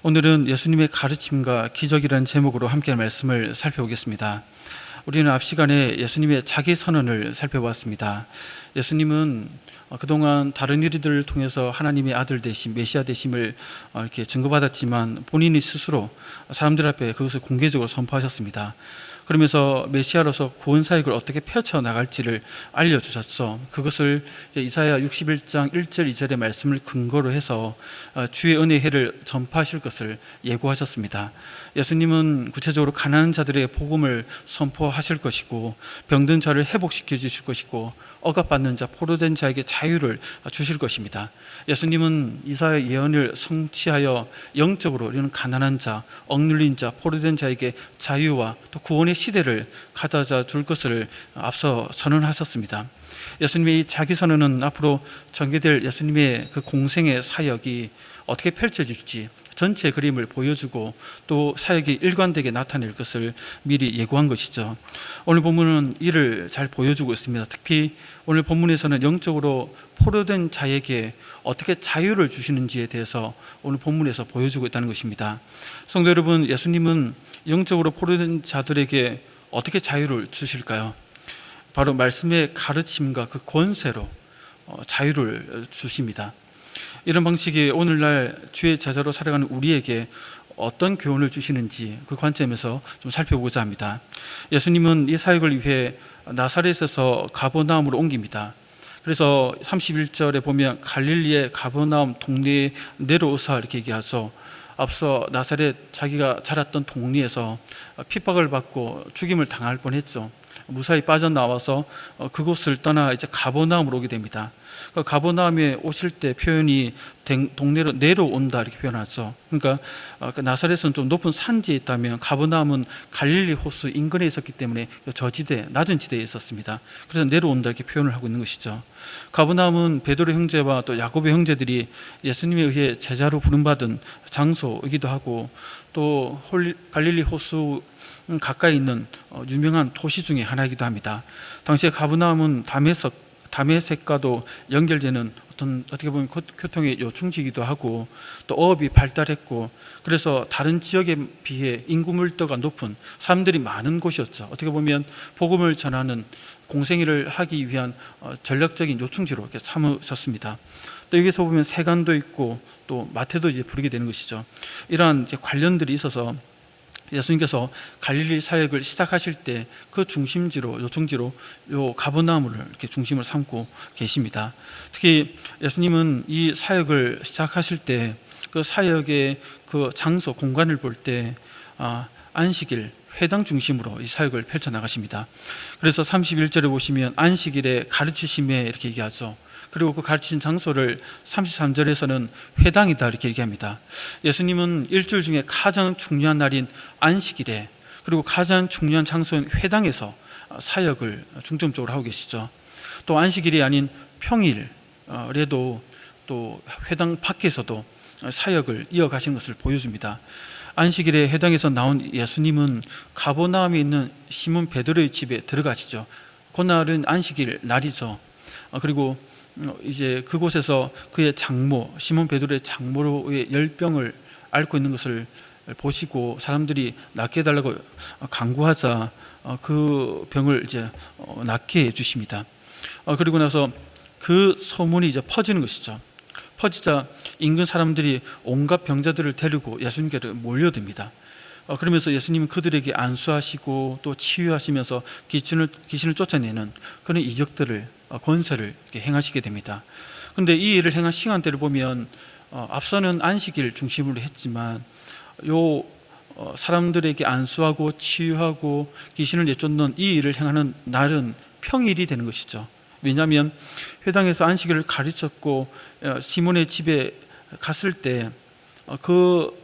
오늘은 예수님의 가르침과 기적이라는 제목으로 함께 말씀을 살펴보겠습니다. 우리는 앞 시간에 예수님의 자기 선언을 살펴보았습니다. 예수님은 그동안 다른 이들을 통해서 하나님의 아들 되심, 메시아 되심을 이렇게 증거받았지만 본인이 스스로 사람들 앞에 그것을 공개적으로 선포하셨습니다. 그러면서 메시아로서 구원 사역을 어떻게 펼쳐나갈지를 알려주셨죠. 그것을 이사야 61장 1절 2절의 말씀을 근거로 해서 주의 은혜의 해를 전파하실 것을 예고하셨습니다. 예수님은 구체적으로 가난한 자들의 복음을 선포하실 것이고, 병든 자를 회복시켜 주실 것이고, 억압받는 자, 포로된 자에게 자유를 주실 것입니다. 예수님은 이사야 예언을 성취하여 영적으로 우리는 가난한 자, 억눌린 자, 포로된 자에게 자유와 또 구원의 시대를 가져다 줄 것을 앞서 선언하셨습니다. 예수님의 이 자기 선언은 앞으로 전개될 예수님의 그 공생의 사역이 어떻게 펼쳐질지 전체 그림을 보여주고 또 사역이 일관되게 나타낼 것을 미리 예고한 것이죠. 오늘 본문은 이를 잘 보여주고 있습니다. 특히 오늘 본문에서는 영적으로 포로된 자에게 어떻게 자유를 주시는지에 대해서 오늘 본문에서 보여주고 있다는 것입니다. 성도 여러분, 예수님은 영적으로 포로된 자들에게 어떻게 자유를 주실까요? 바로 말씀의 가르침과 그 권세로 자유를 주십니다. 이런 방식이 오늘날 주의 제자로 살아가는 우리에게 어떤 교훈을 주시는지 그 관점에서 좀 살펴보고자 합니다. 예수님은 이 사역을 위해 나사렛에서 가버나움으로 옮깁니다. 그래서 31절에 보면 갈릴리의 가버나움 동네에 내려오사 이렇게 얘기하죠. 앞서 나사렛 자기가 자랐던 동네에서 핍박을 받고 죽임을 당할 뻔했죠. 무사히 빠져나와서 그곳을 떠나 이제 가버나움으로 오게 됩니다. 가버나움에 오실 때 표현이 동네로 내려온다 이렇게 표현하죠. 그러니까 나사렛은 좀 높은 산지에 있다면 가버나움은 갈릴리 호수 인근에 있었기 때문에 저지대, 낮은 지대에 있었습니다. 그래서 내려온다 이렇게 표현을 하고 있는 것이죠. 가버나움은 베드로 형제와 또 야고보 형제들이 예수님에 의해 제자로 부름받은 장소이기도 하고, 또 갈릴리 호수 가까이 있는 유명한 도시 중에 하나이기도 합니다. 당시에 가버나움은 다메섹과도 연결되는 어떻게 보면 교통의 요충지이기도 하고, 또 어업이 발달했고, 그래서 다른 지역에 비해 인구 밀도가 높은 사람들이 많은 곳이었죠. 어떻게 보면 복음을 전하는 공생애를 하기 위한 전략적인 요충지로 이렇게 삼으셨습니다. 또 여기서 보면 세간도 있고 또 마태도 이제 부르게 되는 것이죠. 이러한 이제 관련들이 있어서 예수님께서 갈릴리 사역을 시작하실 때 그 중심지로, 요충지로 요 가버나움을 이렇게 중심을 삼고 계십니다. 특히 예수님은 이 사역을 시작하실 때 그 사역의 그 장소, 공간을 볼 때 안식일, 회당 중심으로 이 사역을 펼쳐 나가십니다. 그래서 31절에 보시면 안식일에 가르치심에 이렇게 얘기하죠. 그리고 그 가르치신 장소를 33절에서는 회당이다 이렇게 얘기합니다. 예수님은 일주일 중에 가장 중요한 날인 안식일에, 그리고 가장 중요한 장소인 회당에서 사역을 중점적으로 하고 계시죠. 또 안식일이 아닌 평일에도 또 회당 밖에서도 사역을 이어가신 것을 보여줍니다. 안식일에 회당에서 나온 예수님은 가버나움에 있는 시몬 베드로의 집에 들어가시죠. 그날은 안식일 날이죠. 그리고 이제 그곳에서 그의 장모, 시몬 베드로의 장모의 열병을 앓고 있는 것을 보시고 사람들이 낫게 해달라고 간구하자 그 병을 이제 낫게 해주십니다. 그리고 나서 그 소문이 이제 퍼지는 것이죠. 퍼지자 인근 사람들이 온갖 병자들을 데리고 예수님께로 몰려듭니다. 그러면서 예수님은 그들에게 안수하시고 또 치유하시면서 귀신을 쫓아내는 그런 이적들을, 권세를 이렇게 행하시게 됩니다. 그런데 이 일을 행한 시간대를 보면 앞서는 안식일 중심으로 했지만 요 사람들에게 안수하고 치유하고 귀신을 내쫓는 이 일을 행하는 날은 평일이 되는 것이죠. 왜냐하면 회당에서 안식일을 가르쳤고 시몬의 집에 갔을 때 그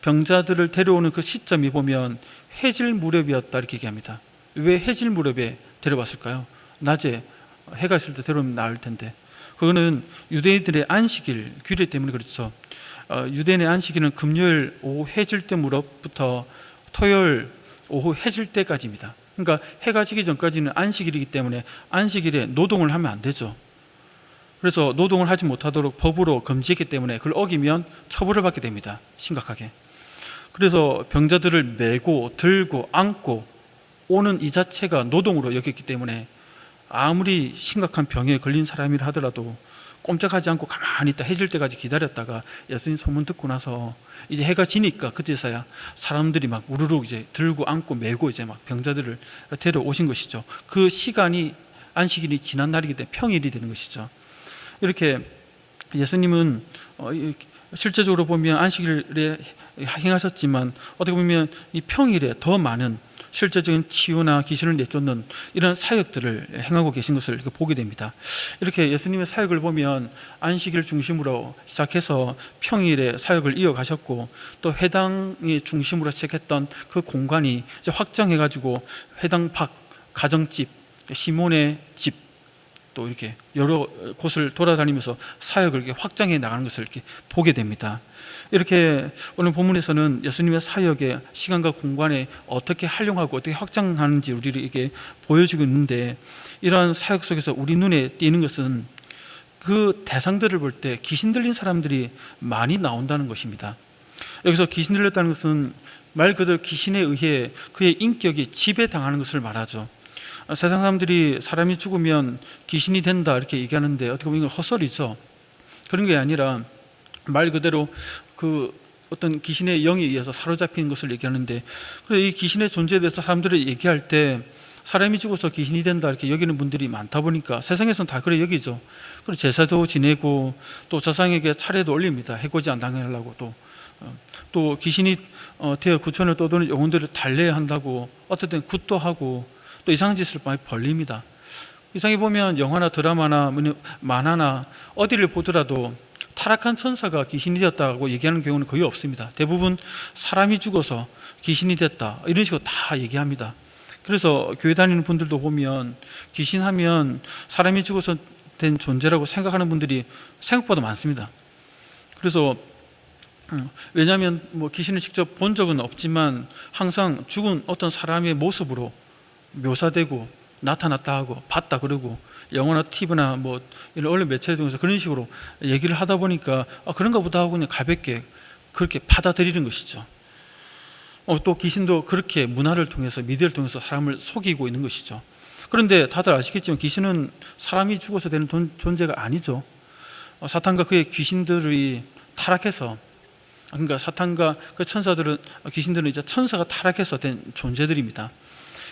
병자들을 데려오는 그 시점이 보면 해질 무렵이었다 이렇게 얘기합니다. 왜 해질 무렵에 데려왔을까요? 낮에 해가 있을 때 데려오면 나을 텐데. 그거는 유대인들의 안식일 규례 때문에 그렇죠. 유대인의 안식일은 금요일 오후 해질 때 무렵부터 토요일 오후 해질 때까지입니다. 그러니까 해가 지기 전까지는 안식일이기 때문에 안식일에 노동을 하면 안 되죠. 그래서 노동을 하지 못하도록 법으로 금지했기 때문에 그걸 어기면 처벌을 받게 됩니다. 심각하게. 그래서 병자들을 메고 들고 안고 오는 이 자체가 노동으로 여겼기 때문에 아무리 심각한 병에 걸린 사람이라 하더라도 꼼짝하지 않고 가만히 있다 해질 때까지 기다렸다가 예수님 소문 듣고 나서 이제 해가 지니까 그때서야 사람들이 막 우르르 이제 들고 안고 메고 이제 막 병자들을 데려오신 것이죠. 그 시간이 안식일이 지난 날이기 때문에 평일이 되는 것이죠. 이렇게 예수님은 실제적으로 보면 안식일에 행하셨지만 어떻게 보면 이 평일에 더 많은 실제적인 치유나 귀신을 내쫓는 이런 사역들을 행하고 계신 것을 이렇게 보게 됩니다. 이렇게 예수님의 사역을 보면 안식일 중심으로 시작해서 평일에 사역을 이어가셨고 또 회당이 중심으로 시작했던 그 공간이 이제 확장해가지고 회당 밖, 가정집, 시몬의 집 또 이렇게 여러 곳을 돌아다니면서 사역을 이렇게 확장해 나가는 것을 이렇게 보게 됩니다. 이렇게 오늘 본문에서는 예수님의 사역의 시간과 공간에 어떻게 활용하고 어떻게 확장하는지 우리에게 보여주고 있는데, 이러한 사역 속에서 우리 눈에 띄는 것은 그 대상들을 볼 때 귀신 들린 사람들이 많이 나온다는 것입니다. 여기서 귀신 들렸다는 것은 말 그대로 귀신에 의해 그의 인격이 지배당하는 것을 말하죠. 세상 사람들이 사람이 죽으면 귀신이 된다 이렇게 얘기하는데 어떻게 보면 이건 헛소리죠. 그런 게 아니라 말 그대로 그 어떤 귀신의 영에 의해서 사로잡힌 것을 얘기하는데, 그래서 이 귀신의 존재에 대해서 사람들이 얘기할 때 사람이 죽어서 귀신이 된다 이렇게 여기는 분들이 많다 보니까 세상에서는 다 그래 여기죠. 그리고 제사도 지내고 또 조상에게 차례도 올립니다. 해코지 안 당하려고. 또 귀신이 되어 구천을 떠도는 영혼들을 달래야 한다고 어떨 땐 굿도 하고 또 이상한 짓을 많이 벌립니다. 이상히 보면 영화나 드라마나 만화나 어디를 보더라도 타락한 천사가 귀신이 되었다고 얘기하는 경우는 거의 없습니다. 대부분 사람이 죽어서 귀신이 됐다 이런 식으로 다 얘기합니다. 그래서 교회 다니는 분들도 보면 귀신하면 사람이 죽어서 된 존재라고 생각하는 분들이 생각보다 많습니다. 그래서 왜냐하면 귀신을 직접 본 적은 없지만 항상 죽은 어떤 사람의 모습으로 묘사되고 나타났다 하고 봤다 그러고 영화나 TV나 이런 언론 매체를 통해서 그런 식으로 얘기를 하다 보니까 그런가 보다 하고 그냥 가볍게 그렇게 받아들이는 것이죠. 또 귀신도 그렇게 문화를 통해서 미디어를 통해서 사람을 속이고 있는 것이죠. 그런데 다들 아시겠지만 귀신은 사람이 죽어서 되는 존재가 아니죠. 사탄과 그의 귀신들이 타락해서, 그러니까 사탄과 그 천사들은, 귀신들은 이제 천사가 타락해서 된 존재들입니다.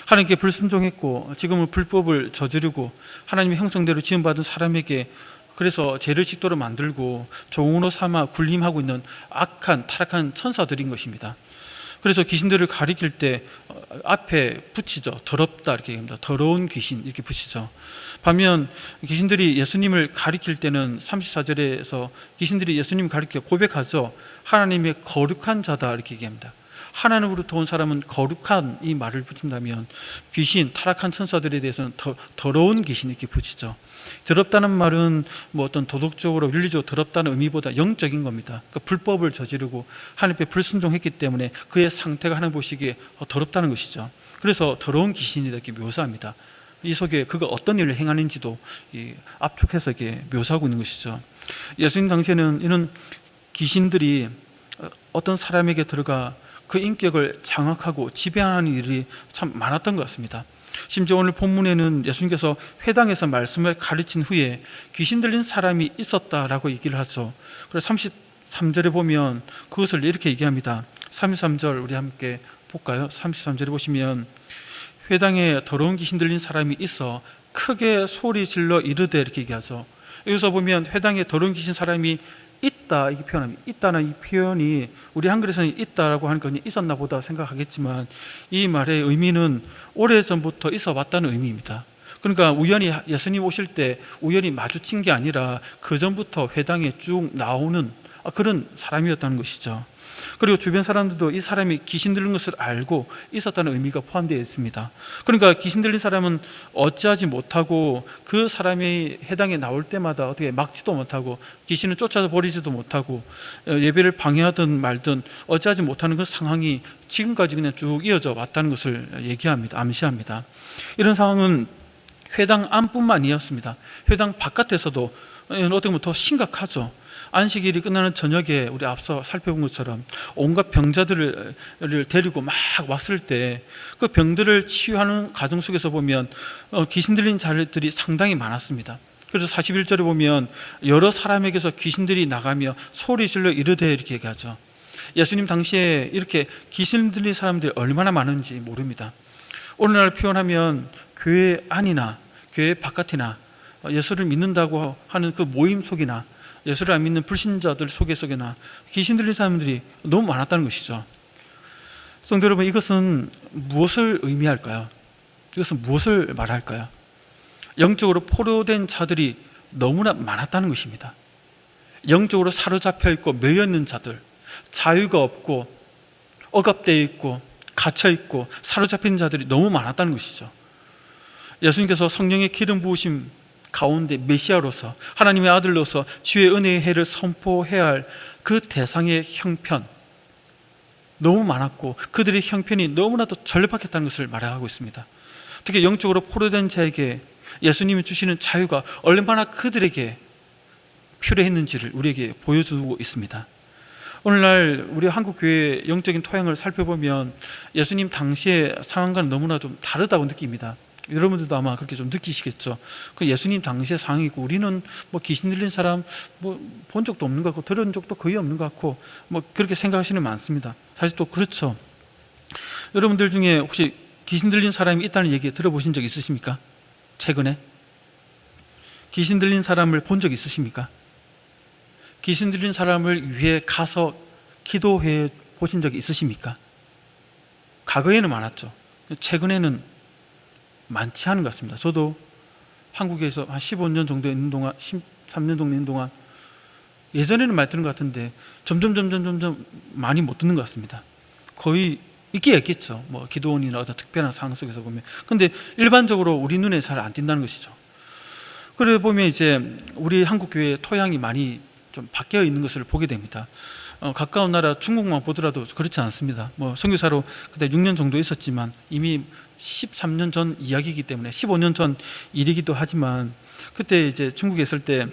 하나님께 불순종했고 지금은 불법을 저지르고 하나님의 형상대로 지음받은 사람에게 그래서 죄를 식도로 만들고 종으로 삼아 군림하고 있는 악한 타락한 천사들인 것입니다. 그래서 귀신들을 가리킬 때 앞에 붙이죠. 더럽다 이렇게 얘기합니다. 더러운 귀신 이렇게 붙이죠. 반면 귀신들이 예수님을 가리킬 때는 34절에서 귀신들이 예수님을 가리켜 고백하죠. 하나님의 거룩한 자다 이렇게 얘기합니다. 하나님으로부터 온 사람은 거룩한 이 말을 붙인다면 귀신, 타락한 천사들에 대해서는 더러운 귀신 이렇게 붙이죠. 더럽다는 말은 어떤 도덕적으로 윤리적으로 더럽다는 의미보다 영적인 겁니다. 그러니까 불법을 저지르고 하나님께 불순종했기 때문에 그의 상태가 하나님 보시기에 더럽다는 것이죠. 그래서 더러운 귀신이다 이렇게 묘사합니다. 이 속에 그가 어떤 일을 행하는지도 압축해서 이렇게 묘사하고 있는 것이죠. 예수님 당시에는 이런 귀신들이 어떤 사람에게 들어가 그 인격을 장악하고 지배하는 일이 참 많았던 것 같습니다. 심지어 오늘 본문에는 예수님께서 회당에서 말씀을 가르친 후에 귀신 들린 사람이 있었다라고 얘기를 하죠. 그래서 33절에 보면 그것을 이렇게 얘기합니다. 33절 우리 함께 볼까요? 33절에 보시면 회당에 더러운 귀신 들린 사람이 있어 크게 소리 질러 이르되 이렇게 얘기하죠. 여기서 보면 회당에 더러운 귀신 사람이 있다 이렇게 표현합니다. 있다는 이 표현이 우리 한글에서는 있다라고 하니까 있었나 보다 생각하겠지만 이 말의 의미는 오래전부터 있어 왔다는 의미입니다. 그러니까 우연히 예수님 오실 때 우연히 마주친 게 아니라 그 전부터 회당에 쭉 나오는 그런 사람이었다는 것이죠. 그리고 주변 사람들도 이 사람이 귀신 들린 것을 알고 있었다는 의미가 포함되어 있습니다. 그러니까 귀신 들린 사람은 어찌하지 못하고 그 사람이 해당에 나올 때마다 어떻게 막지도 못하고 귀신을 쫓아서 버리지도 못하고 예배를 방해하든 말든 어찌하지 못하는 그 상황이 지금까지 그냥 쭉 이어져 왔다는 것을 얘기합니다. 암시합니다. 이런 상황은 회당 안뿐만이었습니다. 회당 바깥에서도 어떻게 보면 더 심각하죠. 안식일이 끝나는 저녁에 우리 앞서 살펴본 것처럼 온갖 병자들을 데리고 막 왔을 때 그 병들을 치유하는 과정 속에서 보면 귀신 들린 자들이 상당히 많았습니다. 그래서 41절에 보면 여러 사람에게서 귀신들이 나가며 소리 질러 이르되 이렇게 얘기하죠. 예수님 당시에 이렇게 귀신 들린 사람들이 얼마나 많은지 모릅니다. 오늘날 표현하면 교회 안이나 교회 바깥이나 예수를 믿는다고 하는 그 모임 속이나 예수를 안 믿는 불신자들 속에나 귀신 들린 사람들이 너무 많았다는 것이죠. 성도 여러분, 이것은 무엇을 의미할까요? 이것은 무엇을 말할까요? 영적으로 포로된 자들이 너무나 많았다는 것입니다. 영적으로 사로잡혀 있고 매여 있는 자들, 자유가 없고 억압되어 있고 갇혀 있고 사로잡힌 자들이 너무 많았다는 것이죠. 예수님께서 성령의 기름 부으심 가운데 메시아로서 하나님의 아들로서 주의 은혜의 해를 선포해야 할 그 대상의 형편, 너무 많았고 그들의 형편이 너무나도 절박했다는 것을 말하고 있습니다. 특히 영적으로 포로된 자에게 예수님이 주시는 자유가 얼마나 그들에게 필요했는지를 우리에게 보여주고 있습니다. 오늘날 우리 한국교회의 영적인 토양을 살펴보면 예수님 당시의 상황과는 너무나 좀 다르다고 느낍니다. 여러분들도 아마 그렇게 좀 느끼시겠죠. 그 예수님 당시의 상황이고 우리는 뭐 귀신 들린 사람 뭐 본 적도 없는 것 같고 들은 적도 거의 없는 것 같고 뭐 그렇게 생각하시는 분 많습니다. 사실 또 그렇죠. 여러분들 중에 혹시 귀신 들린 사람이 있다는 얘기 들어보신 적 있으십니까? 최근에 귀신 들린 사람을 본 적 있으십니까? 귀신 들린 사람을 위해 가서 기도해 보신 적이 있으십니까? 과거에는 많았죠. 최근에는 많지 않은 것 같습니다. 저도 한국에서 한 15년 정도 있는 동안, 13년 정도 있는 동안 예전에는 많이 듣는 것 같은데 점점 많이 못 듣는 것 같습니다. 거의 있긴 있겠죠. 뭐 기도원이나 어떤 특별한 상황 속에서 보면. 근데 일반적으로 우리 눈에 잘 안 띈다는 것이죠. 그래 보면 이제 우리 한국교회 토양이 많이 좀 바뀌어 있는 것을 보게 됩니다. 가까운 나라 중국만 보더라도 그렇지 않습니다. 뭐 선교사로 그때 6년 정도 있었지만 이미 13년 전 이야기이기 때문에 15년 전 일이기도 하지만 그때 이제 중국에 있을 때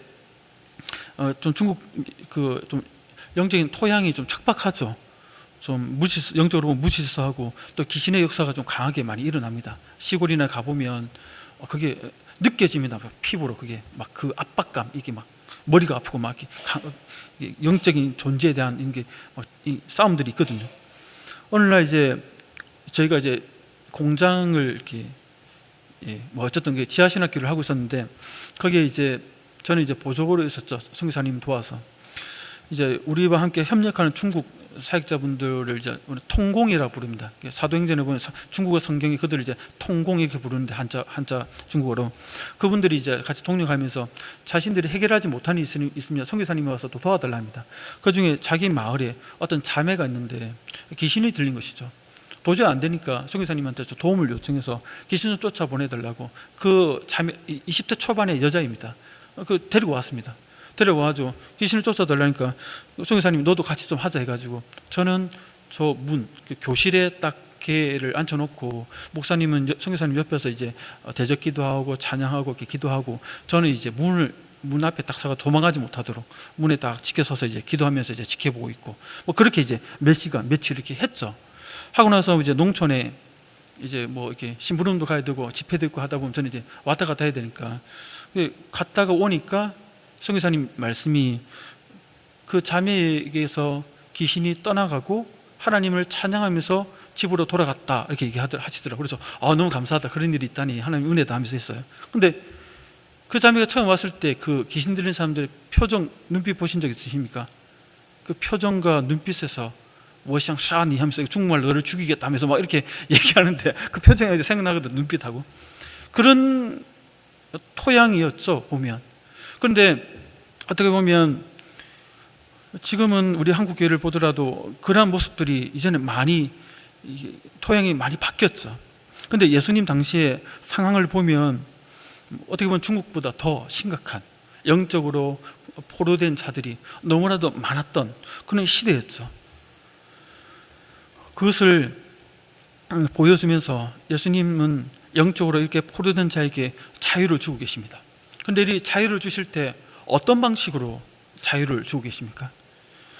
좀 중국 그 좀 영적인 토양이 좀 척박하죠. 좀 영적으로 보면 무질서하고 또 귀신의 역사가 좀 강하게 많이 일어납니다. 시골이나 가보면 그게 느껴집니다. 피부로 그게 막 그 압박감, 이게 막 머리가 아프고 막 영적인 존재에 대한 이게 막 이 싸움들이 있거든요. 오늘날 이제 저희가 이제 공장을 이렇게 뭐 어쨌든 지하신학교를 하고 있었는데 거기에 이제 저는 이제 보조고로 있었죠. 선교사님 도와서 이제 우리와 함께 협력하는 중국 사역자분들을 이제 통공이라고 부릅니다. 사도행전에 보면 중국어 성경이 그들을 이제 통공 이렇게 부르는데 한자 중국어로 그분들이 이제 같이 동력하면서 자신들이 해결하지 못한 일이 있으면 선교사님이 와서 또 도와달라 합니다. 그 중에 자기 마을에 어떤 자매가 있는데 귀신이 들린 것이죠. 도저히 안 되니까 선교사님한테 좀 도움을 요청해서 귀신을 쫓아 보내달라고 그 자매 20대 초반의 여자입니다. 그 데리고 왔습니다. 데려와가지고 귀신을 쫓아달라니까 선교사님이 너도 같이 좀 하자 해가지고 저는 저 문 교실에 딱 걔를 앉혀놓고 목사님은 선교사님 옆에서 이제 대적 기도하고 찬양하고 이렇게 기도하고 저는 이제 문 앞에 딱 서가 도망가지 못하도록 문에 딱 지켜서서 이제 기도하면서 이제 지켜보고 있고 뭐 그렇게 이제 몇 시간 며칠 이렇게 했죠. 하고 나서 이제 농촌에 이제 뭐 이렇게 심부름도 가야 되고 집회도 있고 하다 보면 저는 이제 왔다 갔다 해야 되니까 갔다가 오니까 선교사님 말씀이 그 자매에게서 귀신이 떠나가고 하나님을 찬양하면서 집으로 돌아갔다 이렇게 얘기하시더라고요. 그래서 너무 감사하다, 그런 일이 있다니 하나님 은혜다 하면서 했어요. 근데 그 자매가 처음 왔을 때 그 귀신 들린 사람들의 표정, 눈빛 보신 적 있으십니까? 그 표정과 눈빛에서 워샹 샤니 하면서 중국말로 너를 죽이겠다 하면서 막 이렇게 얘기하는데 그 표정이 이제 생각나거든, 눈빛하고. 그런 토양이었죠, 보면. 그런데 어떻게 보면 지금은 우리 한국교회를 보더라도 그러한 모습들이 이제는 많이 토양이 많이 바뀌었죠. 그런데 예수님 당시의 상황을 보면 어떻게 보면 중국보다 더 심각한 영적으로 포로된 자들이 너무나도 많았던 그런 시대였죠. 그것을 보여주면서 예수님은 영적으로 이렇게 포로된 자에게 자유를 주고 계십니다. 그런데 이 자유를 주실 때 어떤 방식으로 자유를 주고 계십니까?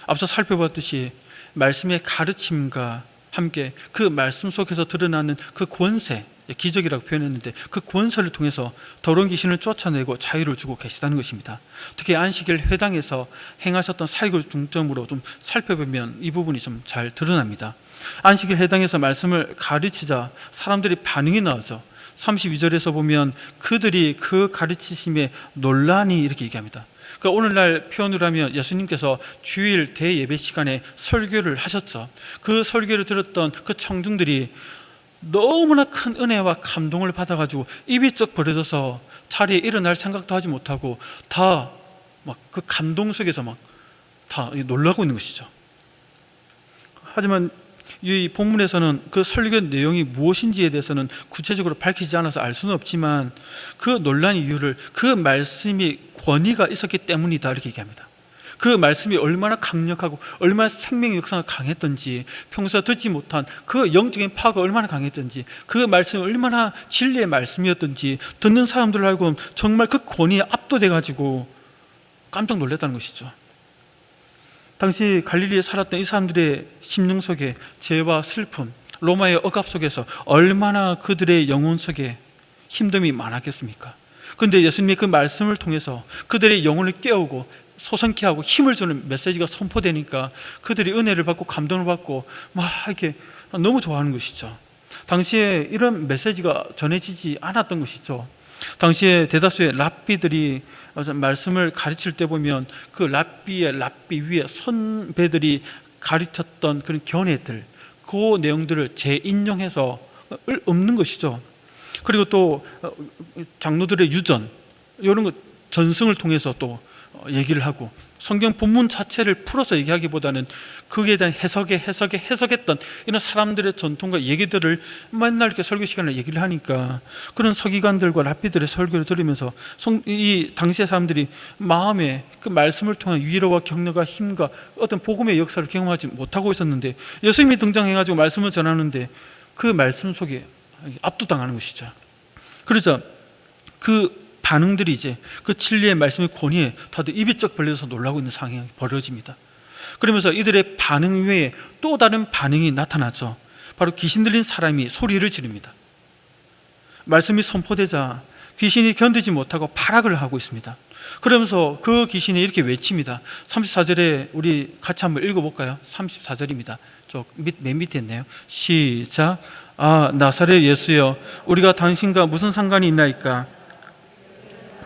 앞서 살펴봤듯이 말씀의 가르침과 함께 그 말씀 속에서 드러나는 그 권세, 기적이라고 표현했는데 그 권세를 통해서 더러운 귀신을 쫓아내고 자유를 주고 계시다는 것입니다. 특히 안식일 회당에서 행하셨던 사역을 중점으로 좀 살펴보면 이 부분이 좀 잘 드러납니다. 안식일 회당에서 말씀을 가르치자 사람들이 반응이 나오죠. 32절에서 보면 그들이 그 가르치심에 논란이 이렇게 얘기합니다. 그러니까 오늘날 표현으로 하면 예수님께서 주일 대예배 시간에 설교를 하셨죠. 그 설교를 들었던 그 청중들이 너무나 큰 은혜와 감동을 받아가지고 입이 쩍 벌어져서 자리에 일어날 생각도 하지 못하고 다 막 그 감동 속에서 막 다 놀라고 있는 것이죠. 하지만 이 본문에서는 그 설교 내용이 무엇인지에 대해서는 구체적으로 밝히지 않아서 알 수는 없지만 그 논란 이유를 그 말씀이 권위가 있었기 때문이다 이렇게 얘기합니다. 그 말씀이 얼마나 강력하고 얼마나 생명의 역사가 강했던지, 평소에 듣지 못한 그 영적인 파가 얼마나 강했던지, 그 말씀이 얼마나 진리의 말씀이었던지 듣는 사람들을 알고 정말 그 권위에 압도돼가지고 깜짝 놀랐다는 것이죠. 당시 갈릴리에 살았던 이 사람들의 심령 속에 죄와 슬픔, 로마의 억압 속에서 얼마나 그들의 영혼 속에 힘듦이 많았겠습니까? 그런데 예수님이 그 말씀을 통해서 그들의 영혼을 깨우고 소성케 하고 힘을 주는 메시지가 선포되니까 그들이 은혜를 받고 감동을 받고 막 이렇게 너무 좋아하는 것이죠. 당시에 이런 메시지가 전해지지 않았던 것이죠. 당시에 대다수의 랍비들이 말씀을 가르칠 때 보면 그 랍비 위에 선배들이 가르쳤던 그런 견해들, 그 내용들을 재인용해서 읊는 것이죠. 그리고 또 장로들의 유전, 이런 것 전승을 통해서 또 얘기를 하고 성경 본문 자체를 풀어서 얘기하기보다는 거기에 대한 해석했던 이런 사람들의 전통과 얘기들을 맨날 이렇게 설교 시간에 얘기를 하니까 그런 서기관들과 랍비들의 설교를 들으면서 이 당시의 사람들이 마음에 그 말씀을 통한 위로와 격려와 힘과 어떤 복음의 역사를 경험하지 못하고 있었는데 예수님이 등장해가지고 말씀을 전하는데 그 말씀 속에 압도당하는 것이죠. 그러자 그 반응들이 이제 그 진리의 말씀의 권위에 다들 입이 쩍 벌려서 놀라고 있는 상황이 벌어집니다. 그러면서 이들의 반응 외에 또 다른 반응이 나타나죠. 바로 귀신 들린 사람이 소리를 지릅니다. 말씀이 선포되자 귀신이 견디지 못하고 발악을 하고 있습니다. 그러면서 그 귀신이 이렇게 외칩니다. 34절에 우리 같이 한번 읽어볼까요? 34절입니다. 맨 밑에 있네요. 시작. 아, 나사렛 예수여, 우리가 당신과 무슨 상관이 있나이까?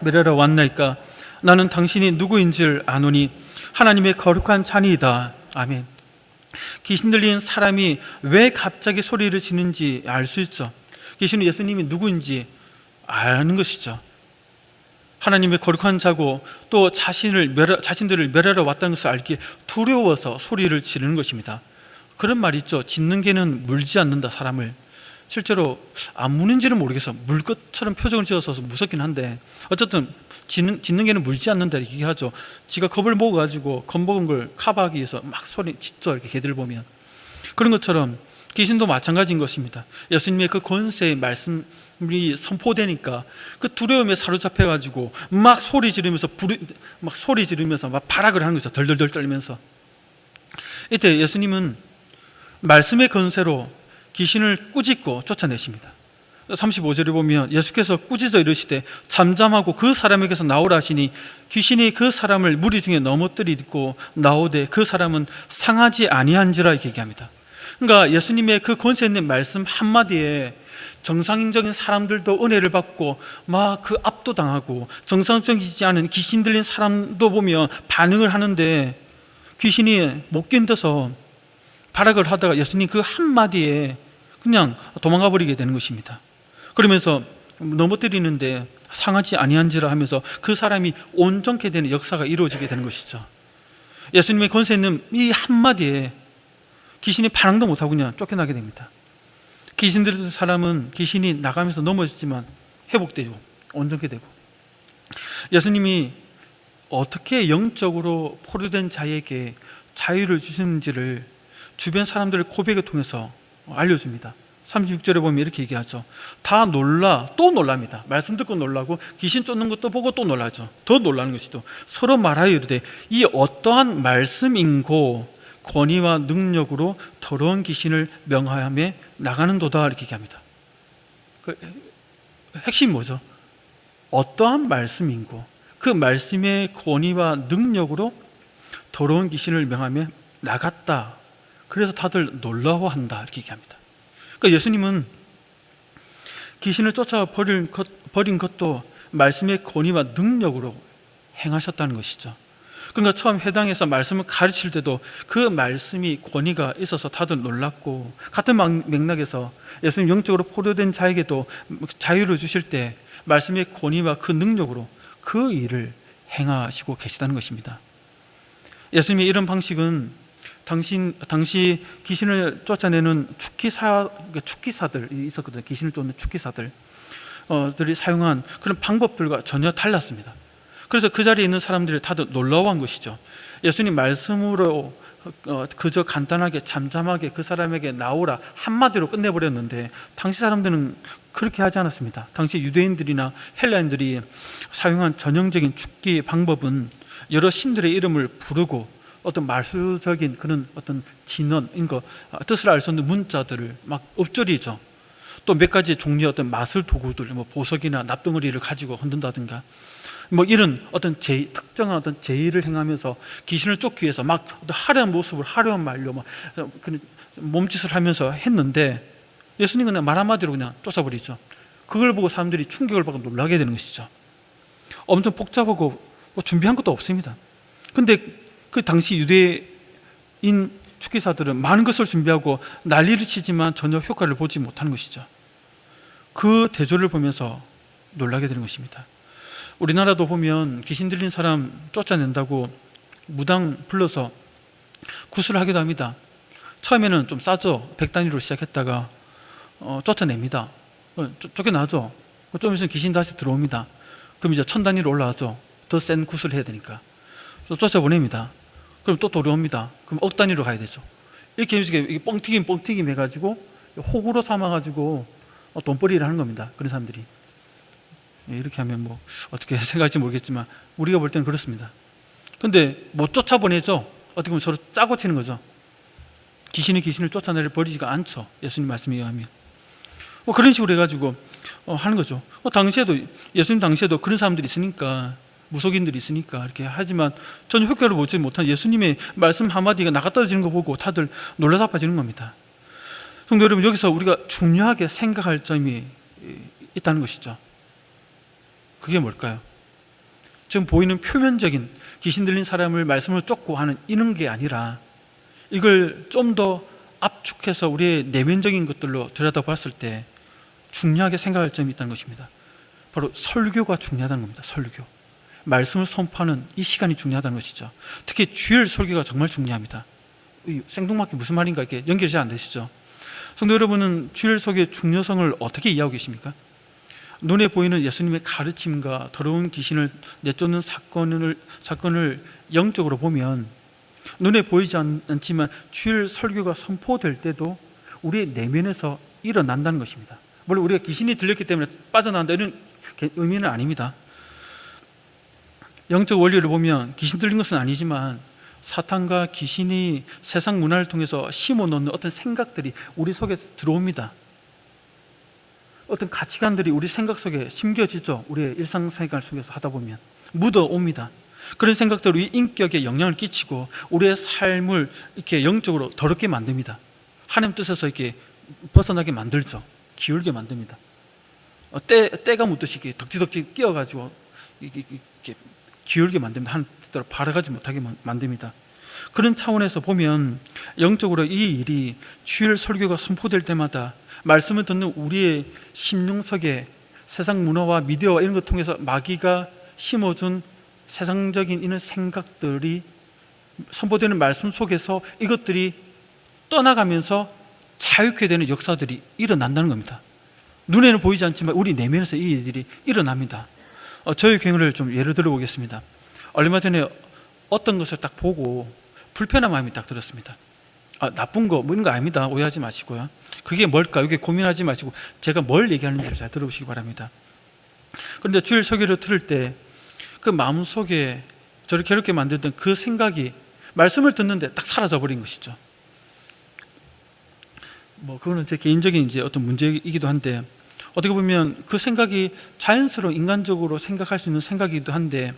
멸하러 왔나이까? 나는 당신이 누구인지를 아노니 하나님의 거룩한 자니이다. 아멘. 귀신 들린 사람이 왜 갑자기 소리를 지는지 알 수 있죠. 귀신은 예수님이 누구인지 아는 것이죠. 하나님의 거룩한 자고 또 자신들을 멸하러 왔다는 것을 알기에 두려워서 소리를 지르는 것입니다. 그런 말이 있죠. 짖는 개는 물지 않는다, 사람을. 실제로 안 무는지는 모르겠어. 물 것처럼 표정을 지어서 무섭긴 한데 어쨌든 짖는 개는 물지 않는다 이렇게 얘기하죠. 지가 겁을 먹어가지고 겁먹은 걸 커버하기 위해서 막 소리 짖죠. 이렇게 개들 보면. 그런 것처럼 귀신도 마찬가지인 것입니다. 예수님의 그 권세의 말씀이 선포되니까 그 두려움에 사로잡혀가지고 막 소리 지르면서 막 발악을 하는 거죠. 덜덜덜 떨면서. 이때 예수님은 말씀의 권세로 귀신을 꾸짖고 쫓아내십니다. 35절에 보면 예수께서 꾸짖어 이르시되 잠잠하고 그 사람에게서 나오라 하시니 귀신이 그 사람을 무리 중에 넘어뜨리고 나오되 그 사람은 상하지 아니한지라 이렇게 얘기합니다. 그러니까 예수님의 그 권세 있는 말씀 한마디에 정상적인 사람들도 은혜를 받고 막 그 압도당하고 정상적이지 않은 귀신 들린 사람도 보면 반응을 하는데 귀신이 못 견뎌서 발악을 하다가 예수님 그 한마디에 그냥 도망가 버리게 되는 것입니다. 그러면서 넘어뜨리는데 상하지 아니한지라 하면서 그 사람이 온전케 되는 역사가 이루어지게 되는 것이죠. 예수님의 권세 있는 이 한마디에 귀신이 반응도 못하고 그냥 쫓겨나게 됩니다. 귀신 들린 사람은 귀신이 나가면서 넘어졌지만 회복되고 온전케 되고, 예수님이 어떻게 영적으로 포로된 자에게 자유를 주시는지를 주변 사람들의 고백을 통해서 알려줍니다. 36절에 보면 이렇게 얘기하죠. 다 놀라 또 놀랍니다. 말씀 듣고 놀라고 귀신 쫓는 것도 보고 또 놀라죠. 더 놀라는 것이죠. 서로 말하여 이르되 이 어떠한 말씀인고 권위와 능력으로 더러운 귀신을 명하여 나가는도다, 이렇게 얘기합니다. 그 핵심이 뭐죠? 어떠한 말씀인고 그 말씀의 권위와 능력으로 더러운 귀신을 명하며 나갔다. 그래서 다들 놀라워한다, 이렇게 얘기합니다. 그러니까 예수님은 귀신을 쫓아 버린 것도 말씀의 권위와 능력으로 행하셨다는 것이죠. 그러니까 처음 회당에서 말씀을 가르칠 때도 그 말씀이 권위가 있어서 다들 놀랐고, 같은 맥락에서 예수님 영적으로 포로된 자에게도 자유를 주실 때 말씀의 권위와 그 능력으로 그 일을 행하시고 계시다는 것입니다. 예수님의 이런 방식은 당시 귀신을 쫓아내는 축기사들이 있었거든요. 귀신을 쫓는 축기사들이 사용한 그런 방법들과 전혀 달랐습니다. 그래서 그 자리에 있는 사람들이 다들 놀라워한 것이죠. 예수님 말씀으로 그저 간단하게 잠잠하게 그 사람에게 나오라 한마디로 끝내버렸는데, 당시 사람들은 그렇게 하지 않았습니다. 당시 유대인들이나 헬라인들이 사용한 전형적인 축기 방법은 여러 신들의 이름을 부르고 어떤 말수적인 그런 어떤 진언인 거, 뜻을 알 수 없는 문자들을 막 읊조리죠. 또 몇 가지 종류의 어떤 마술 도구들, 뭐 보석이나 납덩어리를 가지고 흔든다든가, 뭐 이런 어떤 특정한 어떤 제의를 행하면서 귀신을 쫓기 위해서 막 화려한 모습을 화려한 말로 막 그런 몸짓을 하면서 했는데, 예수님은 그냥 말 한마디로 그냥 쫓아버리죠. 그걸 보고 사람들이 충격을 받고 놀라게 되는 것이죠. 엄청 복잡하고 뭐 준비한 것도 없습니다. 근데 그 당시 유대인 축기사들은 많은 것을 준비하고 난리를 치지만 전혀 효과를 보지 못하는 것이죠. 그 대조를 보면서 놀라게 되는 것입니다. 우리나라도 보면 귀신 들린 사람 쫓아낸다고 무당 불러서 구슬을 하기도 합니다. 처음에는 좀 싸죠. 100단위로 시작했다가 쫓아냅니다. 쫓겨나죠. 좀 있으면 귀신 다시 들어옵니다. 그럼 이제 1000단위로 올라가죠. 더 센 구슬을 해야 되니까. 또 쫓아보냅니다. 그럼 또 돌아옵니다. 그럼 억 단위로 가야 되죠. 이렇게 뻥튀김 해가지고 호구로 삼아가지고 돈벌이를 하는 겁니다. 그런 사람들이. 이렇게 하면 뭐 어떻게 생각할지 모르겠지만 우리가 볼 때는 그렇습니다. 근데 못 쫓아보내죠. 어떻게 보면 서로 짜고 치는 거죠. 귀신이 귀신을 쫓아내려 버리지가 않죠. 예수님 말씀에 의하면. 그런 식으로 해가지고 하는 거죠. 당시에도, 예수님 당시에도 그런 사람들이 있으니까, 무속인들이 있으니까 이렇게 하지만 전혀 효과를 보지 못한 예수님의 말씀 한마디가 나가떨어지는 거 보고 다들 놀라자빠지는 겁니다. 성도 여러분, 여기서 우리가 중요하게 생각할 점이 있다는 것이죠. 그게 뭘까요? 지금 보이는 표면적인 귀신 들린 사람을 말씀을 쫓고 하는 이런 게 아니라, 이걸 좀 더 압축해서 우리의 내면적인 것들로 들여다봤을 때 중요하게 생각할 점이 있다는 것입니다. 바로 설교가 중요하다는 겁니다. 설교, 말씀을 선포하는 이 시간이 중요하다는 것이죠. 특히 주일 설교가 정말 중요합니다. 생뚱맞게 무슨 말인가 이렇게 연결이 잘 안 되시죠? 성도 여러분은 주일 설교의 중요성을 어떻게 이해하고 계십니까? 눈에 보이는 예수님의 가르침과 더러운 귀신을 내쫓는 사건을 영적으로 보면 눈에 보이지 않지만 주일 설교가 선포될 때도 우리의 내면에서 일어난다는 것입니다. 물론 우리가 귀신이 들렸기 때문에 빠져나간다 이런 의미는 아닙니다. 영적 원리를 보면 귀신 들린 것은 아니지만 사탄과 귀신이 세상 문화를 통해서 심어놓는 어떤 생각들이 우리 속에 들어옵니다. 어떤 가치관들이 우리 생각 속에 심겨지죠. 우리의 일상생활 속에서 하다 보면 묻어옵니다. 그런 생각들이 우리 인격에 영향을 끼치고 우리의 삶을 이렇게 영적으로 더럽게 만듭니다. 하나님 뜻에서 이렇게 벗어나게 만들죠. 기울게 만듭니다. 때가 묻듯이 이렇게 덕지덕지 끼어가지고 이렇게 기울게 만듭니다. 하나님 뜻대로 바라가지 못하게 만듭니다. 그런 차원에서 보면 영적으로 이 일이 주일 설교가 선포될 때마다 말씀을 듣는 우리의 심령 속에 세상 문화와 미디어와 이런 것 통해서 마귀가 심어준 세상적인 이런 생각들이 선포되는 말씀 속에서 이것들이 떠나가면서 자유케 되는 역사들이 일어난다는 겁니다. 눈에는 보이지 않지만 우리 내면에서 이 일들이 일어납니다. 저의 경우를 좀 예를 들어 보겠습니다. 얼마 전에 어떤 것을 딱 보고 불편한 마음이 딱 들었습니다. 나쁜 거 뭐 이런 거 아닙니다. 오해하지 마시고요. 그게 뭘까? 이게 고민하지 마시고 제가 뭘 얘기하는지 잘 들어보시기 바랍니다. 그런데 주일 설교를 들을 때 그 마음속에 저를 괴롭게 만들던 그 생각이 말씀을 듣는데 딱 사라져 버린 것이죠. 뭐 그거는 제 개인적인 이제 어떤 문제이기도 한데, 어떻게 보면 그 생각이 자연스러운 인간적으로 생각할 수 있는 생각이기도 한데,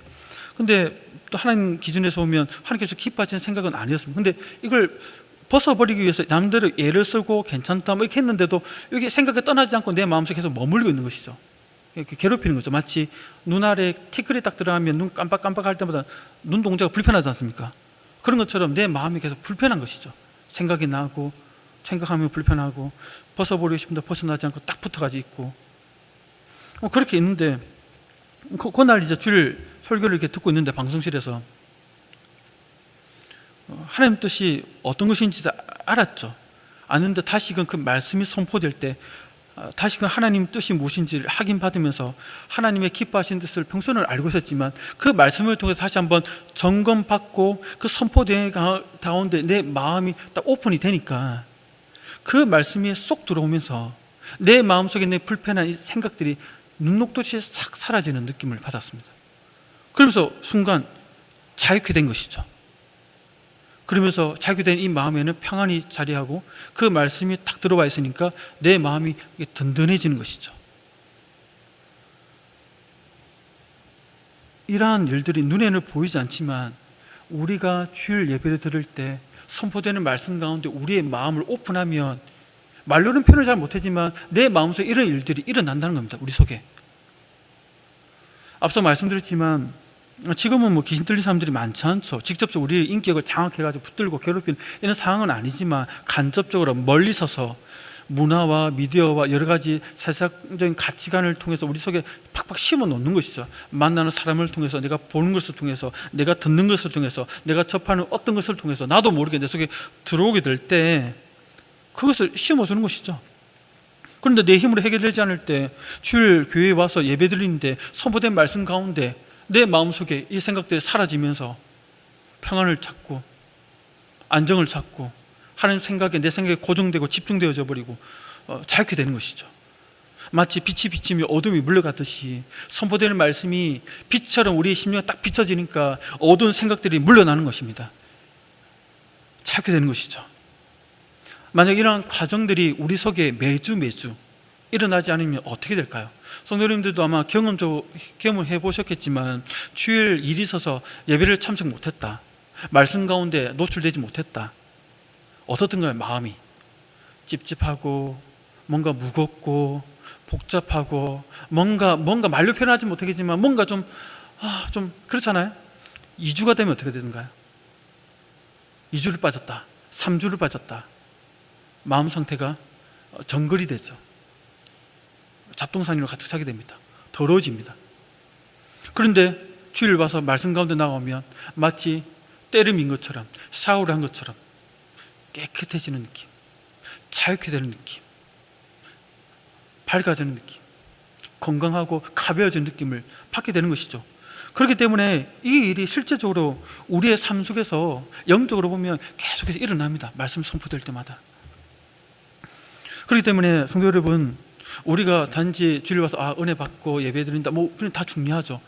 근데 또 하나님 기준에서 보면 하나님께서 기뻐하시는 생각은 아니었습니다. 근데 이걸 벗어버리기 위해서 남대로 예를 쓰고 괜찮다 뭐 이렇게 했는데도 이게 생각이 떠나지 않고 내 마음속에 계속 머물고 있는 것이죠. 이렇게 괴롭히는 거죠. 마치 눈 아래 티끌이 딱 들어가면 눈 깜빡깜빡 할 때마다 눈 동자가 불편하지 않습니까? 그런 것처럼 내 마음이 계속 불편한 것이죠. 생각이 나고 생각하면 불편하고 벗어버리고 싶은데 벗어나지 않고 딱 붙어가지고 있고 그렇게 있는데, 그날 이제 주일 설교를 이렇게 듣고 있는데 방송실에서 하나님 뜻이 어떤 것인지 알았죠. 아는데 다시금 그 말씀이 선포될 때 다시금 하나님 뜻이 무엇인지를 확인받으면서 하나님의 기뻐하신 뜻을 평소는 알고 있었지만 그 말씀을 통해서 다시 한번 점검받고 그 선포된 가운데 내 마음이 딱 오픈이 되니까 그 말씀이 쏙 들어오면서 내 마음속에 내 불편한 생각들이 눈 녹듯이 싹 사라지는 느낌을 받았습니다. 그러면서 순간 자유케 된 것이죠. 그러면서 자유케 된 이 마음에는 평안이 자리하고 그 말씀이 딱 들어와 있으니까 내 마음이 든든해지는 것이죠. 이러한 일들이 눈에는 보이지 않지만 우리가 주일 예배를 들을 때 선포되는 말씀 가운데 우리의 마음을 오픈하면, 말로는 표현을 잘 못하지만 내 마음속에 이런 일들이 일어난다는 겁니다. 우리 속에. 앞서 말씀드렸지만 지금은 뭐 귀신 들린 사람들이 많지 않죠. 직접적으로 우리의 인격을 장악해가지고 붙들고 괴롭히는 이런 상황은 아니지만 간접적으로 멀리 서서 문화와 미디어와 여러 가지 세상적인 가치관을 통해서 우리 속에 팍팍 심어 놓는 것이죠. 만나는 사람을 통해서, 내가 보는 것을 통해서, 내가 듣는 것을 통해서, 내가 접하는 어떤 것을 통해서 나도 모르게 내 속에 들어오게 될 때 그것을 심어주는 것이죠. 그런데 내 힘으로 해결되지 않을 때 주일 교회에 와서 예배 드리는데 선포된 말씀 가운데 내 마음속에 이 생각들이 사라지면서 평안을 찾고 안정을 찾고 하나님 생각에 내 생각에 고정되고 집중되어져 버리고 자유케 되는 것이죠. 마치 빛이 비치며 어둠이 물러가듯이 선포되는 말씀이 빛처럼 우리의 심령에 딱 비춰지니까 어두운 생각들이 물러나는 것입니다. 자유케 되는 것이죠. 만약 이러한 과정들이 우리 속에 매주 일어나지 않으면 어떻게 될까요? 성도님들도 아마 경험을 해보셨겠지만 주일 일이 있어서 예배를 참석 못했다, 말씀 가운데 노출되지 못했다, 어떻든가요? 마음이 찝찝하고 뭔가 무겁고 복잡하고 뭔가 말로 표현하지 못하겠지만 뭔가 좀 그렇잖아요. 2주가 되면 어떻게 되는가요? 2주를 빠졌다, 3주를 빠졌다, 마음 상태가 정글이 되죠. 잡동사니로 가득 차게 됩니다. 더러워집니다. 그런데 주일 와서 말씀 가운데 나오면 마치 때를 민 것처럼, 샤워를 한 것처럼 깨끗해지는 느낌, 자유케 되는 느낌, 밝아지는 느낌, 건강하고 가벼워지는 느낌을 받게 되는 것이죠. 그렇기 때문에 이 일이 실제적으로 우리의 삶 속에서 영적으로 보면 계속해서 일어납니다. 말씀 선포될 때마다. 그렇기 때문에 성도 여러분, 우리가 단지 주일 와서 은혜 받고 예배 드린다 그냥 다 중요하죠.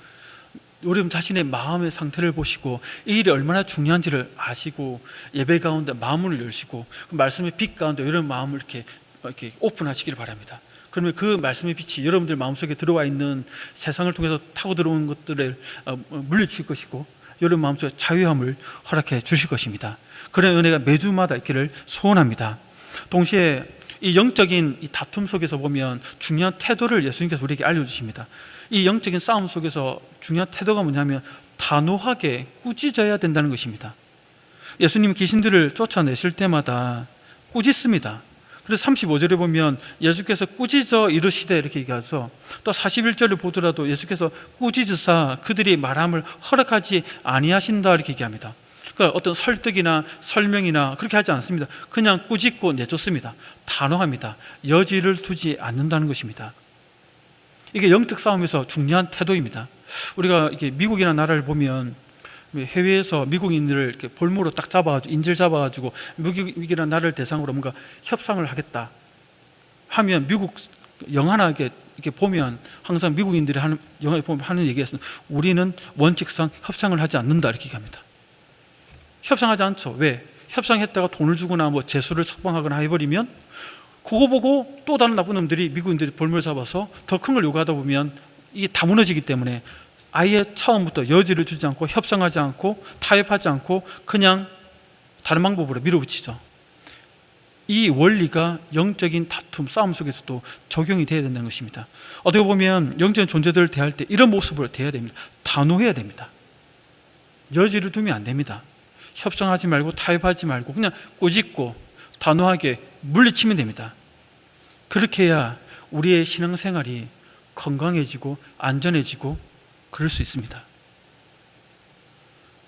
여러분 자신의 마음의 상태를 보시고 이 일이 얼마나 중요한지를 아시고 예배 가운데 마음을 열시고 그 말씀의 빛 가운데 여러분 마음을 이렇게 오픈하시기를 바랍니다. 그러면 그 말씀의 빛이 여러분들 마음속에 들어와 있는 세상을 통해서 타고 들어오는 것들을 물리칠 것이고 여러분 마음속에 자유함을 허락해 주실 것입니다. 그런 은혜가 매주마다 있기를 소원합니다. 동시에 이 영적인 이 다툼 속에서 보면 중요한 태도를 예수님께서 우리에게 알려주십니다. 이 영적인 싸움 속에서 중요한 태도가 뭐냐면 단호하게 꾸짖어야 된다는 것입니다. 예수님 귀신들을 쫓아내실 때마다 꾸짖습니다. 그래서 35절에 보면 예수께서 꾸짖어 이르시되 이렇게 얘기하죠. 또 41절을 보더라도 예수께서 꾸짖으사 그들이 말함을 허락하지 아니하신다 이렇게 얘기합니다. 그러니까 어떤 설득이나 설명이나 그렇게 하지 않습니다. 그냥 꾸짖고 내쫓습니다. 단호합니다. 여지를 두지 않는다는 것입니다. 이게 영적 싸움에서 중요한 태도입니다. 우리가 이게 미국이나 나라를 보면 해외에서 미국인들을 이렇게 볼모로 딱 잡아가지고 인질 잡아가지고 미국이라는 나라를 대상으로 뭔가 협상을 하겠다 하면 미국 영화나 이렇게 보면 항상 미국인들이 하는 영화에 보면 하는 얘기가 있습니다. 우리는 원칙상 협상을 하지 않는다 이렇게 얘기합니다. 협상하지 않죠. 왜? 협상했다가 돈을 주거나 뭐 재수를 석방하거나 해버리면 그거 보고 또 다른 나쁜 놈들이 미국인들이 볼모를 잡아서 더 큰 걸 요구하다 보면 이게 다 무너지기 때문에 아예 처음부터 여지를 주지 않고 협상하지 않고 타협하지 않고 그냥 다른 방법으로 밀어붙이죠. 이 원리가 영적인 다툼, 싸움 속에서도 적용이 돼야 된다는 것입니다. 어떻게 보면 영적인 존재들을 대할 때 이런 모습으로 대해야 됩니다. 단호해야 됩니다. 여지를 두면 안 됩니다. 협상하지 말고 타협하지 말고 그냥 꼬집고 단호하게 물리치면 됩니다. 그렇게 해야 우리의 신앙생활이 건강해지고 안전해지고 그럴 수 있습니다.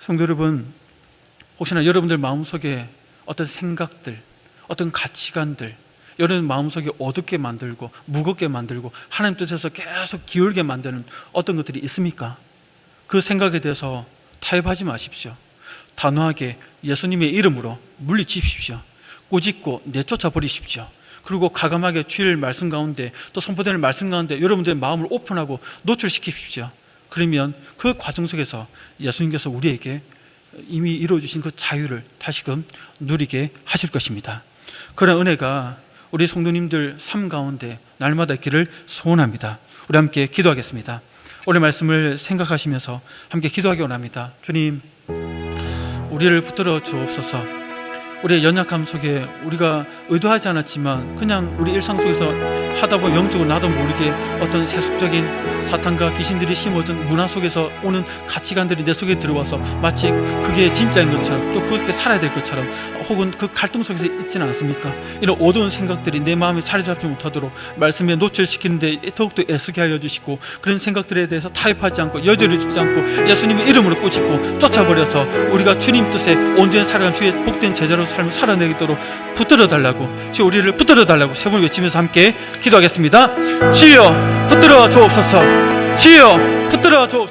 성도 여러분, 혹시나 여러분들 마음속에 어떤 생각들, 어떤 가치관들, 여러분 마음속에 어둡게 만들고 무겁게 만들고 하나님 뜻에서 계속 기울게 만드는 어떤 것들이 있습니까? 그 생각에 대해서 타협하지 마십시오. 단호하게 예수님의 이름으로 물리치십시오. 꾸짖고 내쫓아 버리십시오. 그리고 과감하게 주일 말씀 가운데 또 선포되는 말씀 가운데 여러분들의 마음을 오픈하고 노출시키십시오. 그러면 그 과정 속에서 예수님께서 우리에게 이미 이루어주신 그 자유를 다시금 누리게 하실 것입니다. 그런 은혜가 우리 성도님들 삶 가운데 날마다 있기를 소원합니다. 우리 함께 기도하겠습니다. 오늘 말씀을 생각하시면서 함께 기도하기 원합니다. 주님, 우리를 붙들어 주옵소서. 우리의 연약함 속에 우리가 의도하지 않았지만 그냥 우리 일상 속에서 하다 보면 영적으로 나도 모르게 어떤 세속적인 사탄과 귀신들이 심어준 문화 속에서 오는 가치관들이 내 속에 들어와서 마치 그게 진짜인 것처럼 또 그렇게 살아야 될 것처럼 혹은 그 갈등 속에서 있지는 않습니까? 이런 어두운 생각들이 내 마음에 자리 잡지 못하도록 말씀에 노출시키는데 더욱더 애쓰게 하여 주시고 그런 생각들에 대해서 타협하지 않고 여지를 주지 않고 예수님의 이름으로 꾸짖고 쫓아버려서 우리가 주님 뜻에 온전히 살아간 주의 복된 제자로 삶을 살아내도록 붙들어 달라고, 주 우리를 붙들어 달라고 세 번 외치면서 함께 기도하겠습니다. 주여 붙들어 주옵소서. 주여 붙들어 주옵소서.